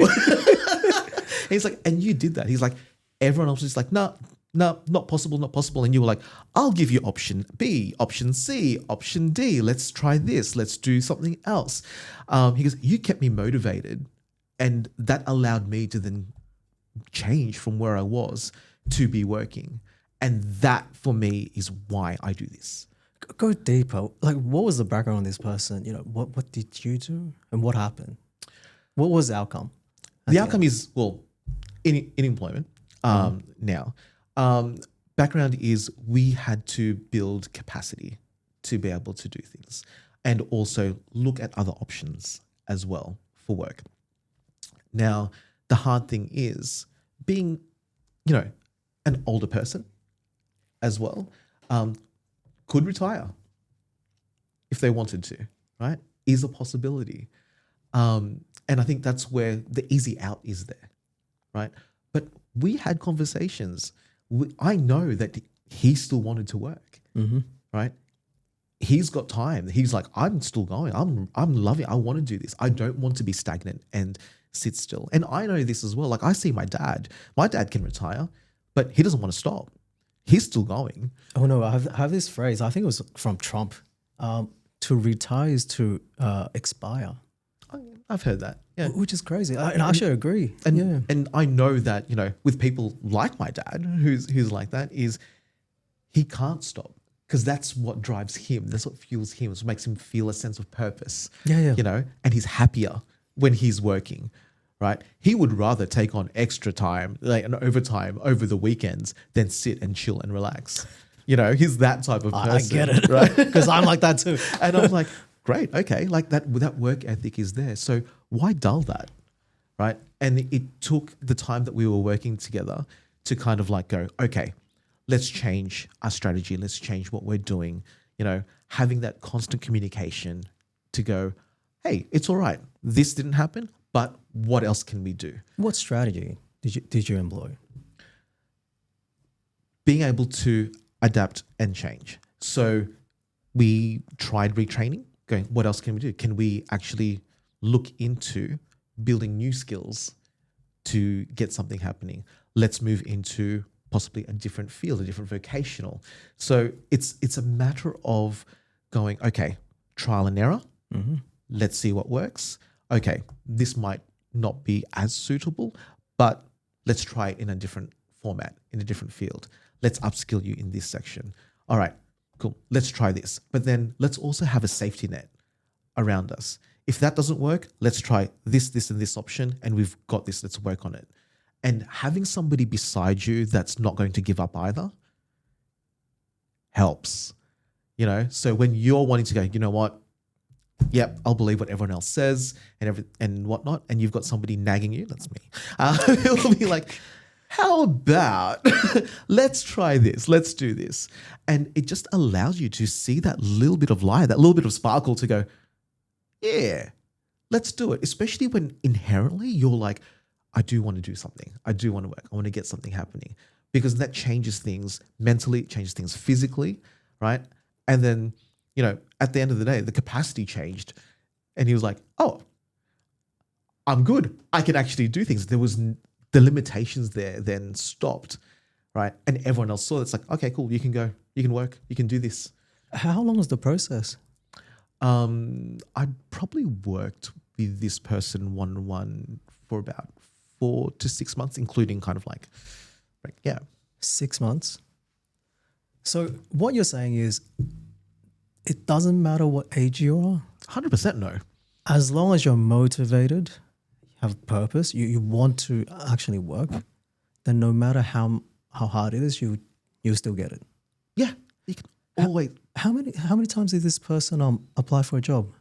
He's like, and you did that. He's like, everyone else was just like, no, not possible, not possible. And you were like, I'll give you option B, option C, option D. Let's try this. Let's do something else. He goes, you kept me motivated. And that allowed me to then change from where I was to be working. And that for me is why I do this. Go deeper. Like, what was the background on this person? You know, what did you do and what happened? What was the outcome? The outcome is, well, in employment now. Background is we had to build capacity to be able to do things, and also look at other options as well for work. Now, the hard thing is being, you know, an older person as well, could retire if they wanted to, right? Is a possibility. And I think that's where the easy out is there, right? But we had conversations. I know that he still wanted to work, right? He's got time. He's like, I'm still going. I'm loving it. I want to do this. I don't want to be stagnant and sit still. And I know this as well. Like, I see my dad. My dad can retire, but he doesn't want to stop. He's still going. Oh no, I have this phrase. I think it was from Trump. To retire is to expire. I've heard that. Yeah, which is crazy. And I should agree. And I know that, you know, with people like my dad, who's like that, is he can't stop, because that's what drives him. That's what fuels him. It's what makes him feel a sense of purpose. Yeah. You know, and he's happier when he's working. Right, he would rather take on extra time, like an overtime over the weekends, than sit and chill and relax. You know, he's that type of person. I get it, right? Because I'm like that too. And I'm like, great, okay, like that work ethic is there. So why dull that, right? And it took the time that we were working together to kind of like go, okay, let's change our strategy. Let's change what we're doing. You know, having that constant communication to go, hey, it's all right. This didn't happen, but what else can we do? What strategy did you employ? Being able to adapt and change. So we tried retraining, going, what else can we do? Can we actually look into building new skills to get something happening? Let's move into possibly a different field, a different vocational. So it's a matter of going, okay, trial and error. Let's see what works. Okay, this might not be as suitable, but let's try it in a different format, in a different field. Let's upskill you in this section. All right, cool. Let's try this. But then let's also have a safety net around us. If that doesn't work, let's try this, and this option, and we've got this. Let's work on it. And having somebody beside you that's not going to give up either helps. You know, so when you're wanting to go, you know what? Yep, I'll believe what everyone else says and whatnot, and you've got somebody nagging you, that's me. It'll be like, how about let's try this, let's do this. And it just allows you to see that little bit of light, that little bit of sparkle to go, yeah, let's do it. Especially when inherently you're like, I do want to do something. I do want to work. I want to get something happening, because that changes things mentally, it changes things physically, right? And then, at the end of the day, the capacity changed, and he was like, oh, I'm good. I can actually do things. The limitations there then stopped, right? And everyone else saw it. It's like, okay, cool. You can go. You can work. You can do this. How long was the process? I probably worked with this person one-on-one for about 4 to 6 months, including kind of like, 6 months. So what you're saying is, it doesn't matter what age you are, 100% no. as long as you're motivated, you have purpose, you want to actually work, then no matter how hard it is, you'll still get it. Yeah, you can always. How many times did this person apply for a job?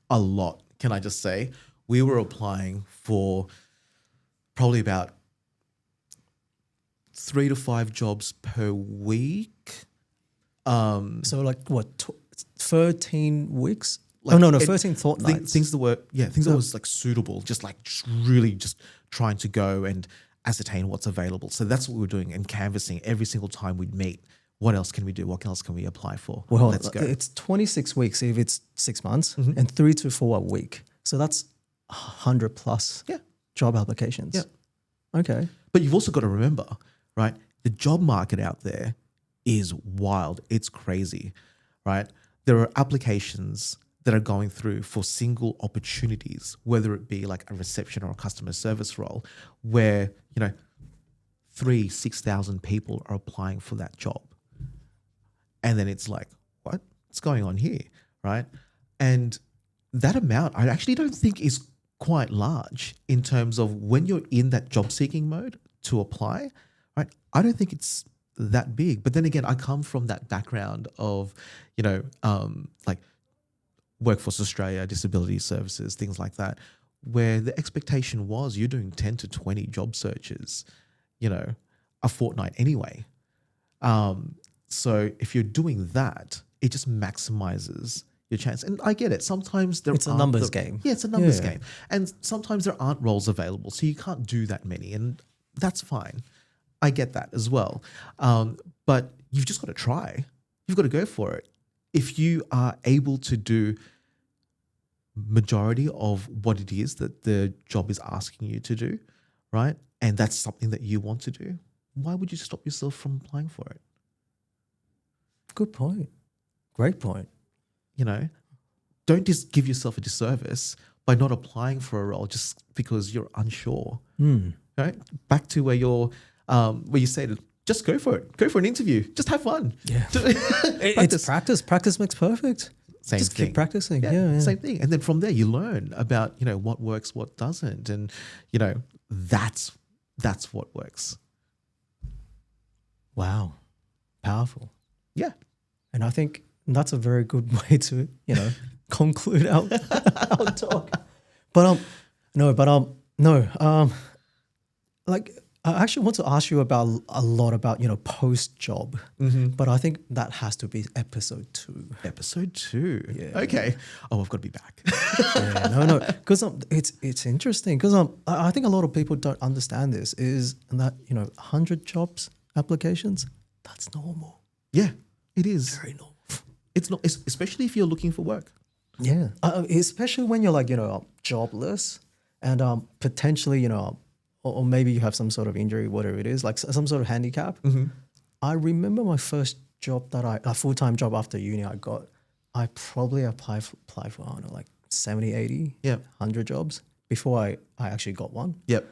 A lot, can I just say? We were applying for probably about 3 to 5 jobs per week. So like what, 13 weeks? Like, no, 13 fortnights. Things that were, things that was like suitable, just really just trying to go and ascertain what's available. So that's what we were doing, and canvassing every single time we'd meet. What else can we do? What else can we apply for? Well, let's go. It's 26 weeks if it's 6 months, and 3 to 4 a week. So that's 100 plus job applications. Yeah. Okay. But you've also got to remember, right? The job market out there is wild. It's crazy, right? There are applications that are going through for single opportunities, whether it be like a reception or a customer service role, where, 6,000 people are applying for that job. And then it's like, what's going on here, right? And that amount, I actually don't think is quite large in terms of when you're in that job seeking mode to apply, right? I don't think it's that big. But then again, I come from that background of, like Workforce Australia, disability services, things like that, where the expectation was you're doing 10 to 20 job searches, a fortnight anyway. So if you're doing that, it just maximizes your chance. And I get it. Sometimes it's a numbers game. Yeah, it's a numbers game. And sometimes there aren't roles available, so you can't do that many, and that's fine. I get that as well. But you've just got to try. You've got to go for it. If you are able to do majority of what it is that the job is asking you to do, right? And that's something that you want to do, why would you stop yourself from applying for it? Good point. Great point. Don't just give yourself a disservice by not applying for a role just because you're unsure. Right? Back to where you said, just go for it. Go for an interview. Just have fun. Yeah. It's practice. Practice makes perfect. Just keep practicing. Yeah. Same thing. And then from there you learn about, what works, what doesn't. And, that's what works. Wow. Powerful. Yeah. And I think that's a very good way to, conclude our talk. But I actually want to ask you about a lot about, post job. But I think that has to be episode 2. Episode 2. Yeah. Okay. Oh, I've got to be back. No. Because it's interesting because I think a lot of people don't understand this is that, 100 jobs applications, that's normal. Yeah, it is. Very normal. It's not, especially if you're looking for work. Yeah. Especially when you're like, jobless and potentially, or maybe you have some sort of injury, whatever it is, like some sort of handicap. I remember my first job a full-time job after uni I probably applied for, I don't know, like 70, 80, 100 jobs before I actually got one. Yep.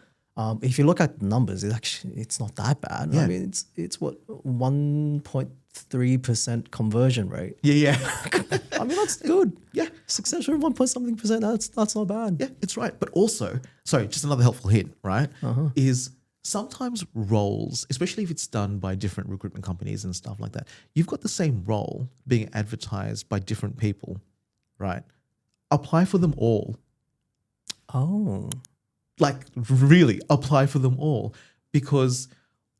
If you look at the numbers, it's not that bad. Yeah. I mean, it's what 1.3% conversion rate. Yeah. I mean, that's good. Yeah. Success rate 1.something%. That's not bad. Yeah, it's right. But also, sorry, just another helpful hint, right? Is sometimes roles, especially if it's done by different recruitment companies and stuff like that, you've got the same role being advertised by different people, right? Apply for them all. Oh. Like really apply for them all, because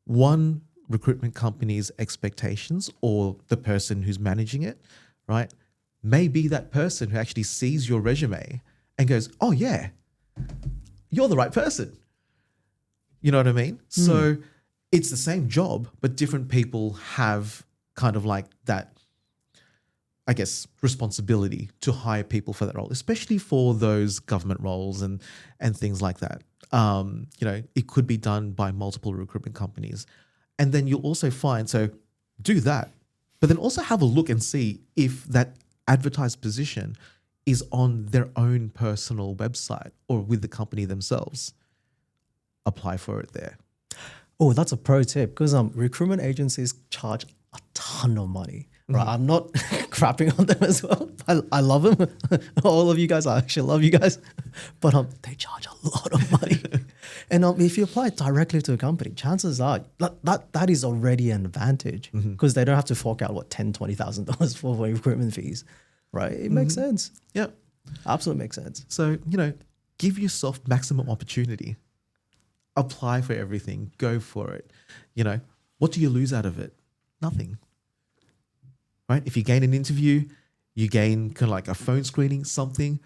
one recruitment company's expectations or the person who's managing it, right, may be that person who actually sees your resume and goes, oh yeah, you're the right person. You know what I mean? So it's the same job, but different people have kind of like that, I guess, responsibility to hire people for that role, especially for those government roles and things like that. It could be done by multiple recruitment companies. And then you'll also find, so do that, but then also have a look and see if that advertised position is on their own personal website or with the company themselves. Apply for it there. Oh, that's a pro tip, because recruitment agencies charge a ton of money. Right, I'm not crapping on them as well. I love them. All of you guys, I actually love you guys. But they charge a lot of money. And if you apply directly to a company, chances are that is already an advantage, because they don't have to fork out $10,000, $20,000 for recruitment fees. Right? It makes sense. Yeah. Absolutely makes sense. So, give yourself maximum opportunity. Apply for everything. Go for it. What do you lose out of it? Nothing. Right? If you gain an interview, you gain kind of like a phone screening, something,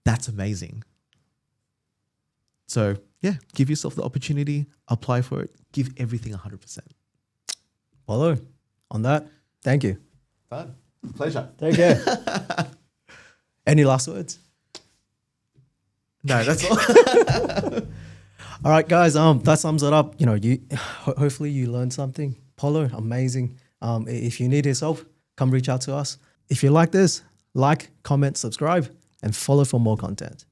that's amazing. So yeah, give yourself the opportunity, apply for it, give everything 100%. Paulo, on that, thank you. Fun. Pleasure. Take care. Any last words? No, that's all. All right, guys, that sums it up. Hopefully you learned something. Paulo, amazing. If you need his help, come reach out to us. If you like this, like, comment, subscribe, and follow for more content.